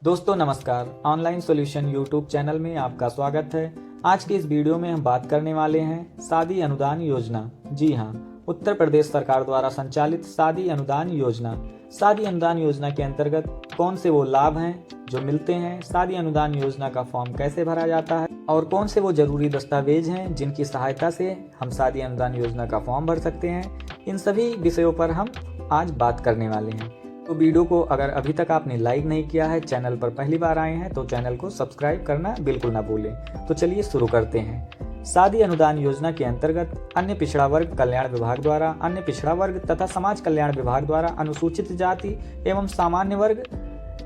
दोस्तों नमस्कार, online solution YouTube channel में आपका स्वागत है। आज के इस वीडियो में हम बात करने वाले हैं शादी अनुदान योजना। जी हाँ, उत्तर प्रदेश सरकार द्वारा संचालित शादी अनुदान योजना। शादी अनुदान योजना के अंतर्गत कौन से वो लाभ हैं जो मिलते हैं, शादी अनुदान योजना का फॉर्म कैसे भरा जाता है और कौन से वो जरूरी दस्तावेज हैं जिनकी सहायता से हम शादी अनुदान योजना का फॉर्म भर सकते हैं, इन सभी विषयों पर हम आज बात करने वाले हैं। तो वीडियो को अगर अभी तक आपने लाइक नहीं किया है, चैनल पर पहली बार आए हैं तो चैनल को सब्सक्राइब करना बिल्कुल ना भूलें। तो चलिए शुरू करते हैं। शादी अनुदान योजना के अंतर्गत अन्य पिछड़ा वर्ग कल्याण विभाग द्वारा, अन्य पिछड़ा वर्ग तथा समाज कल्याण विभाग द्वारा अनुसूचित जाति एवं सामान्य वर्ग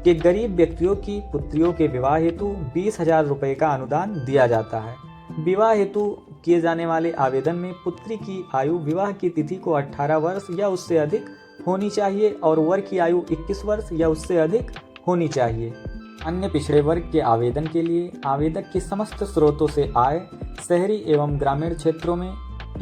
के गरीब व्यक्तियों की पुत्रियों के विवाह हेतु 20,000 रुपये का अनुदान दिया जाता है। विवाह हेतु किए जाने वाले आवेदन में पुत्री की आयु विवाह की तिथि को 18 वर्ष या उससे अधिक होनी चाहिए और वर की आयु 21 वर्ष या उससे अधिक होनी चाहिए। अन्य पिछड़े वर्ग के आवेदन के लिए आवेदक की समस्त स्रोतों से आय शहरी एवं ग्रामीण क्षेत्रों में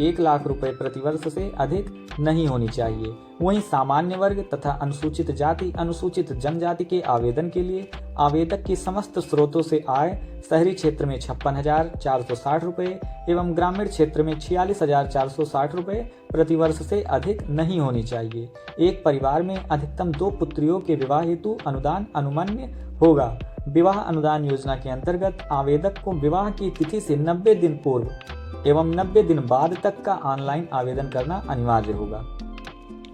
1 लाख रुपए प्रतिवर्ष से अधिक नहीं होनी चाहिए। वहीं सामान्य वर्ग तथा अनुसूचित जाति अनुसूचित जनजाति के आवेदन के लिए आवेदक की समस्त स्रोतों से आय शहरी क्षेत्र में 56,460 रुपये एवं ग्रामीण क्षेत्र में 46,460 रुपये प्रतिवर्ष से अधिक नहीं होनी चाहिए। एक परिवार में अधिकतम 2 पुत्रियों के विवाह हेतु अनुदान अनुमन्य होगा। विवाह अनुदान योजना के अंतर्गत आवेदक को विवाह की तिथि से 90 दिन पूर्व एवं 90 दिन बाद तक का ऑनलाइन आवेदन करना अनिवार्य होगा।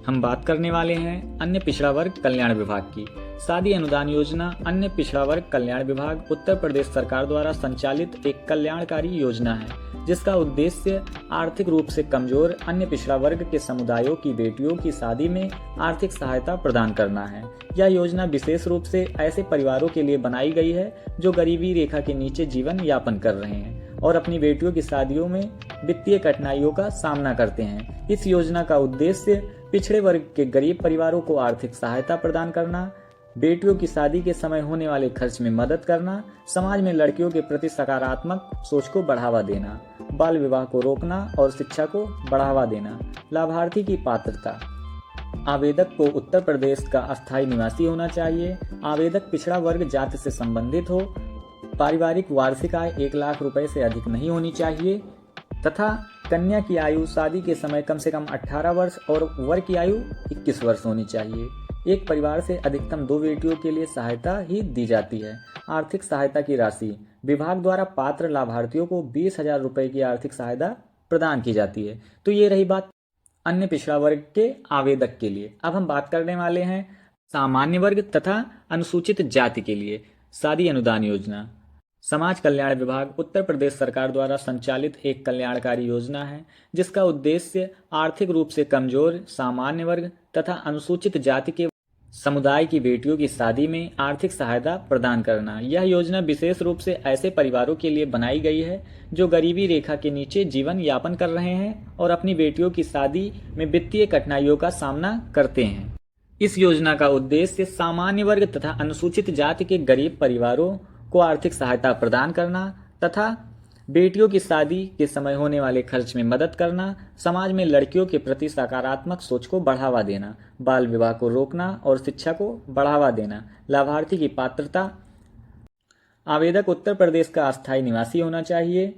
हम बात करने वाले हैं अन्य पिछड़ा वर्ग कल्याण विभाग की। शादी अनुदान योजना अन्य पिछड़ा वर्ग कल्याण विभाग उत्तर प्रदेश सरकार द्वारा संचालित एक कल्याणकारी योजना है, जिसका उद्देश्य आर्थिक रूप से कमजोर अन्य पिछड़ा वर्ग के समुदायों की बेटियों की शादी में आर्थिक सहायता प्रदान करना है। यह योजना विशेष रूप से ऐसे परिवारों के लिए बनाई गई है जो गरीबी रेखा के नीचे जीवन यापन कर रहे हैं और अपनी बेटियों की शादियों में वित्तीय कठिनाइयों का सामना करते हैं। इस योजना का उद्देश्य पिछड़े वर्ग के गरीब परिवारों को आर्थिक सहायता प्रदान करना, बेटियों की शादी के समय होने वाले खर्च में मदद करना, समाज में लड़कियों के प्रति सकारात्मक सोच को बढ़ावा देना, बाल विवाह को रोकना और शिक्षा को बढ़ावा देना। लाभार्थी की पात्रता: आवेदक को उत्तर प्रदेश का अस्थायी निवासी होना चाहिए। आवेदक पिछड़ा वर्ग जाति से संबंधित हो। पारिवारिक वार्षिक आय 1 लाख रुपए से अधिक नहीं होनी चाहिए तथा कन्या की आयु शादी के समय कम से कम 18 वर्ष और वर की आयु 21 वर्ष होनी चाहिए। एक परिवार से अधिकतम 2 बेटियों के लिए सहायता ही दी जाती है। आर्थिक सहायता की राशि: विभाग द्वारा पात्र लाभार्थियों को 20,000 रुपये की आर्थिक सहायता प्रदान की जाती है। तो ये रही बात अन्य पिछड़ा वर्ग के आवेदक के लिए। अब हम बात करने वाले हैं सामान्य वर्ग तथा अनुसूचित जाति के लिए शादी अनुदान योजना। समाज कल्याण विभाग उत्तर प्रदेश सरकार द्वारा संचालित एक कल्याणकारी योजना है, जिसका उद्देश्य आर्थिक रूप से कमजोर सामान्य वर्ग तथा अनुसूचित जाति के समुदाय की बेटियों की शादी में आर्थिक सहायता प्रदान करना। यह योजना विशेष रूप से ऐसे परिवारों के लिए बनाई गई है जो गरीबी रेखा के नीचे जीवन यापन कर रहे हैं और अपनी बेटियों की शादी में वित्तीय कठिनाइयों का सामना करते हैं। इस योजना का उद्देश्य सामान्य वर्ग तथा अनुसूचित जाति के गरीब परिवारों को आर्थिक सहायता प्रदान करना तथा बेटियों की शादी के समय होने वाले खर्च में मदद करना, समाज में लड़कियों के प्रति सकारात्मक सोच को बढ़ावा देना, बाल विवाह को रोकना और शिक्षा को बढ़ावा देना। लाभार्थी की पात्रता: आवेदक उत्तर प्रदेश का अस्थायी निवासी होना चाहिए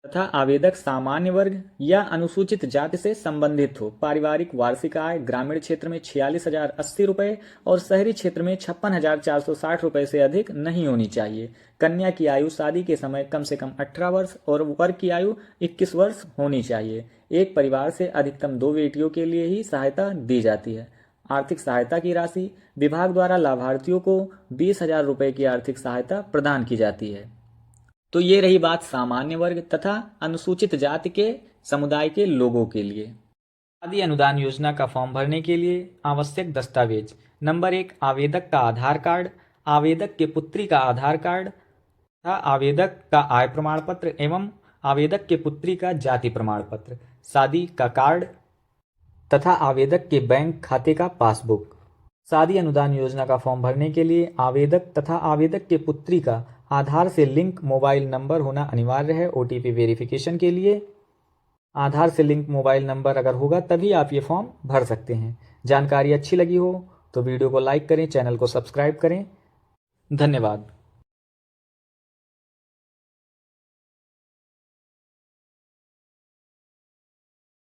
तथा आवेदक सामान्य वर्ग या अनुसूचित जाति से संबंधित हो। पारिवारिक वार्षिक आय ग्रामीण क्षेत्र में 46,080 रुपये और शहरी क्षेत्र में 56,460 रुपये से अधिक नहीं होनी चाहिए। कन्या की आयु शादी के समय कम से कम 18 वर्ष और वर की आयु 21 वर्ष होनी चाहिए। एक परिवार से अधिकतम 2 बेटियों के लिए ही सहायता दी जाती है। आर्थिक सहायता की राशि: विभाग द्वारा लाभार्थियों को 20,000 रुपये की आर्थिक सहायता प्रदान की जाती है। तो ये रही बात सामान्य वर्ग तथा अनुसूचित जाति के समुदाय के लोगों के लिए। शादी अनुदान योजना का फॉर्म भरने के लिए आवश्यक दस्तावेज: नंबर 1, आवेदक का आधार कार्ड, आवेदक के पुत्री का आधार कार्ड तथा आवेदक का आय प्रमाण पत्र एवं आवेदक के पुत्री का जाति प्रमाण पत्र, शादी का कार्ड तथा आवेदक के बैंक खाते का पासबुक। शादी अनुदान योजना का फॉर्म भरने के लिए आवेदक तथा आवेदक के पुत्री का आधार से लिंक मोबाइल नंबर होना अनिवार्य है। OTP वेरिफिकेशन के लिए आधार से लिंक मोबाइल नंबर अगर होगा तभी आप ये फॉर्म भर सकते हैं। जानकारी अच्छी लगी हो तो वीडियो को लाइक करें, चैनल को सब्सक्राइब करें। धन्यवाद।